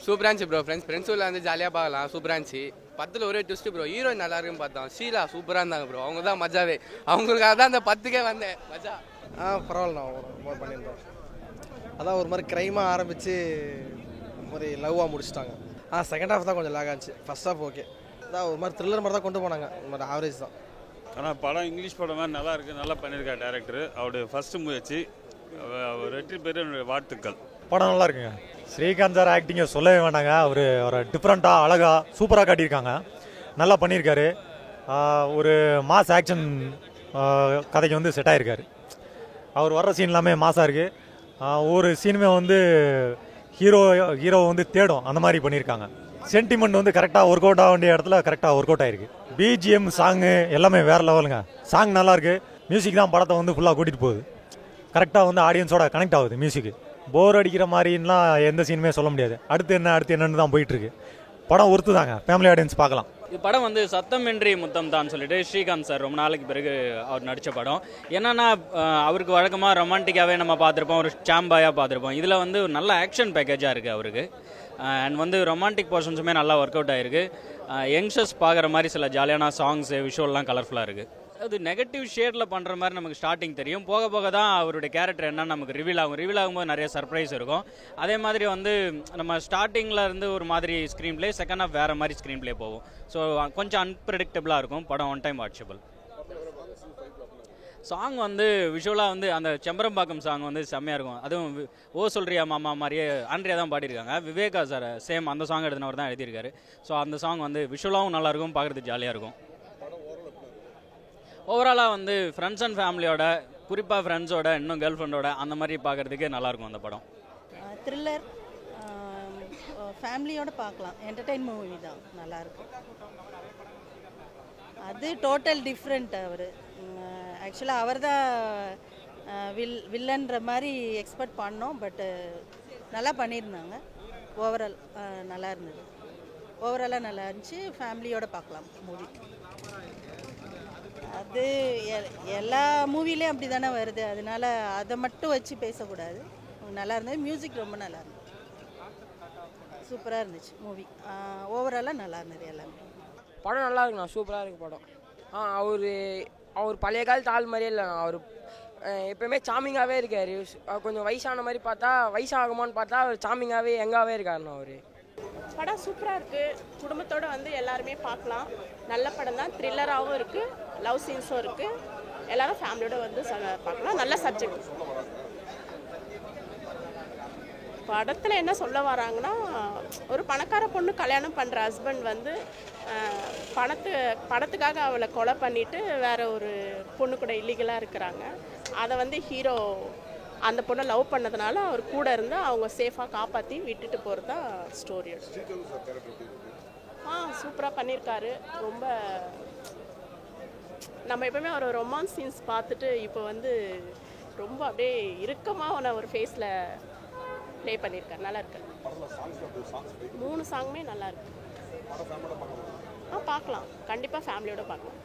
சூப்பராக இருந்துச்சு ப்ரோ. ஃப்ரெண்ட்ஸுள்ள வந்து ஜாலியாக பார்க்கலாம். சூப்பராக இருந்துச்சு. பத்தில் ஒரே ட்விஸ்ட் ப்ரோ. ஹீரோயின் நல்லா இருக்குன்னு பார்த்தோம். ஷீலா சூப்பராக இருந்தாங்க ப்ரோ. அவங்க தான் மஜாவே. அவங்களுக்காக தான் அந்த 10க்கே வந்தேன். மஜா பரவாயில்ல. நான் பண்ணியிருந்தோம். அதான் ஒரு மாதிரி க்ரைமாக ஆரம்பித்து ஒரு லவ்வாக முடிச்சிட்டாங்க. செகண்ட் ஹாஃப் தான் கொஞ்சம் லேக் ஆச்சு. First half okay. அதான் ஒரு மாதிரி த்ரில்லர் மாதிரி தான் கொண்டு போனாங்க. ஒரு மாதிரி ஆவரேஜ் தான். ஆனால் படம் இங்கிலீஷ் படம் மாதிரி நல்லா இருக்குது. நல்லா பண்ணியிருக்காரு டேரக்டர். அவருடைய ஃபஸ்ட்டு முயற்சி. வெற்றி பெற வாழ்த்துக்கள். படம் நல்லா இருக்குங்க. ஸ்ரீகாந்த் சார் ஆக்டிங்கை சொல்லவே வேண்டாங்க. அவர் ஒரு டிஃப்ரெண்ட்டாக அழகாக சூப்பராக காட்டியிருக்காங்க. நல்லா பண்ணியிருக்காரு. ஒரு மாஸ் ஆக்ஷன் கதைக்கு வந்து செட் ஆகிருக்காரு. அவர் வர்ற சீன் எல்லாமே மாஸாக இருக்குது. ஒவ்வொரு சீனுமே வந்து ஹீரோவை வந்து தேடும் அந்த மாதிரி பண்ணியிருக்காங்க. சென்டிமெண்ட் வந்து கரெக்டாக ஒர்க் அவுட் ஆக வேண்டிய இடத்துல கரெக்டாக ஒர்க் அவுட் ஆகிருக்கு. பிஜிஎம் சாங்கு எல்லாமே வேறு லெவலுங்க. சாங் நல்லாயிருக்கு. மியூசிக் தான் படத்தை வந்து ஃபுல்லாக கூட்டிகிட்டு போகுது. கரெக்டாக வந்து ஆடியன்ஸோட கனெக்ட் ஆகுது மியூசிக்கு. போர் அடிக்கிற மாதிரிலாம் எந்த சீனுமே சொல்ல முடியாது. அடுத்து என்னன்னு தான் போயிட்டுருக்கு. படம் ஒர்த்து தாங்க. ஃபேமிலி ஆடியன்ஸ் பார்க்கலாம். இது படம் வந்து சத்தமின்றி முத்தம் தான் சொல்லிட்டு ஸ்ரீகாந்த் சார் ரொம்ப நாளைக்கு பிறகு அவர் நடித்த படம். என்னன்னா அவருக்கு வழக்கமாக ரொமான்டிக்காகவே நம்ம பார்த்துருப்போம், ஒரு சாம்பாயாக பார்த்துருப்போம். இதில் வந்து ஒரு நல்ல ஆக்ஷன் பேக்கேஜாக இருக்குது அவருக்கு. அண்ட் வந்து ரொமான்டிக் போர்ஷன்ஸுமே நல்லா ஒர்க் அவுட் ஆகிருக்கு. யங்ஸ்டர்ஸ் பார்க்குற மாதிரி சில ஜாலியான சாங்ஸு விஷுவல்லாம் கலர்ஃபுல்லாக இருக்குது. அது நெகட்டிவ் ஷேடில் பண்ணுற மாதிரி நமக்கு ஸ்டார்டிங் தெரியும். போக போக தான் அவருடைய கேரக்டர் என்னன்னு நமக்கு ரிவீல் ஆகும். ரிவீல் ஆகும்போது நிறைய சர்ப்ரைஸ் இருக்கும். அதே மாதிரி வந்து நம்ம ஸ்டார்டிங்கில் இருந்து ஒரு மாதிரி ஸ்க்ரீன் பிளே, செகண்ட் ஹாஃப் வேறு மாதிரி ஸ்க்ரீன் பிளே போகும். ஸோ கொஞ்சம் அன்பிரடிக்டபிளாக இருக்கும் படம். One time watchable. சாங் வந்து விஷுவலாக வந்து அந்த செம்பரம்பாக்கம் சாங் வந்து செம்மையாக இருக்கும். அதுவும் ஓ சொல்றியா மாமா மாதிரியே ஆண்ட்ரியா தான் பாடியிருக்காங்க. விவேகா சார் சேம் அந்த சாங் எழுதினவர் தான் எழுதியிருக்காரு. ஸோ அந்த சாங் வந்து விஷுவலாகவும் நல்லாயிருக்கும், பார்க்குறதுக்கு ஜாலியாக இருக்கும். ஓவராலாக வந்து ஃப்ரெண்ட்ஸ் அண்ட் ஃபேமிலியோட, குறிப்பாக ஃப்ரெண்ட்ஸோட, இன்னும் கேர்ள் ஃப்ரெண்டோட அந்த மாதிரி பார்க்குறதுக்கு நல்லாயிருக்கும் அந்த படம். த்ரில்லர் ஃபேமிலியோடு பார்க்கலாம். என்டர்டெயின் மூவி தான், நல்லாயிருக்கும். அது டோட்டல் டிஃப்ரெண்ட். அவர் ஆக்சுவலாக அவர் தான் வில்லன்ற மாதிரி எக்ஸ்பெக்ட் பண்ணோம். பட்டு நல்லா பண்ணியிருந்தாங்க. ஓவரால் நல்லா இருந்தது. ஓவராலாக நல்லா இருந்துச்சு. ஃபேமிலியோடு பார்க்கலாம் மூவி. அது எல்லா மூவிலையும் அப்படி தானே வருது. அதனால அதை மட்டும் வச்சு பேசக்கூடாது. நல்லா இருந்தது. மியூசிக் ரொம்ப நல்லா இருந்தது. சூப்பராக இருந்துச்சு மூவி. ஓவராலாக நல்லா இருந்தது எல்லாமே. படம் நல்லா இருக்குண்ணா. சூப்பராக இருக்குது படம். அவர் பழைய காலத்து ஆள் மாதிரியே இல்லைண்ணா. அவர் எப்போயுமே சாமிங்காகவே இருக்கார். கொஞ்சம் வயசான மாதிரி பார்த்தா, வயசாகுமான்னு பார்த்தா அவர் சாமிங்காகவே யங்காகவே இருக்காருண்ணா. அவர் படம் சூப்பராக இருக்குது. குடும்பத்தோடு வந்து எல்லாருமே பார்க்கலாம். நல்ல படம் தான். த்ரில்லராகவும் இருக்குது, லவ் சீன்ஸும் இருக்குது. எல்லோரும் ஃபேமிலியோடு வந்து பார்க்கலாம். நல்ல சப்ஜெக்ட். படத்தில் என்ன சொல்ல வராங்கன்னா, ஒரு பணக்கார பொண்ணு கல்யாணம் பண்ணுற ஹஸ்பண்ட் வந்து பணத்துக்காக அவளை கொலை பண்ணிவிட்டு வேற ஒரு பொண்ணு கூட இல்லீகலாக இருக்கிறாங்க. அதை வந்து ஹீரோ அந்த பொண்ணை லவ் பண்ணதுனால அவர் கூட இருந்து அவங்க சேஃபாக காப்பாற்றி விட்டுட்டு போகிறது தான் ஸ்டோரியோட. சூப்பராக பண்ணியிருக்காரு. ரொம்ப நம்ம எப்பவுமே ஒரு ரொமான்ஸ் சீன்ஸ் பார்த்துட்டு இப்போ வந்து ரொம்ப அப்படியே இறுக்கமாக ஒரு ஃபேஸில் ப்ளே பண்ணியிருக்காரு. நல்லா இருக்கு. 3 சாங்குமே நல்லா இருக்கு. பார்க்கலாம். கண்டிப்பாக ஃபேமிலியோட பார்க்கலாம்.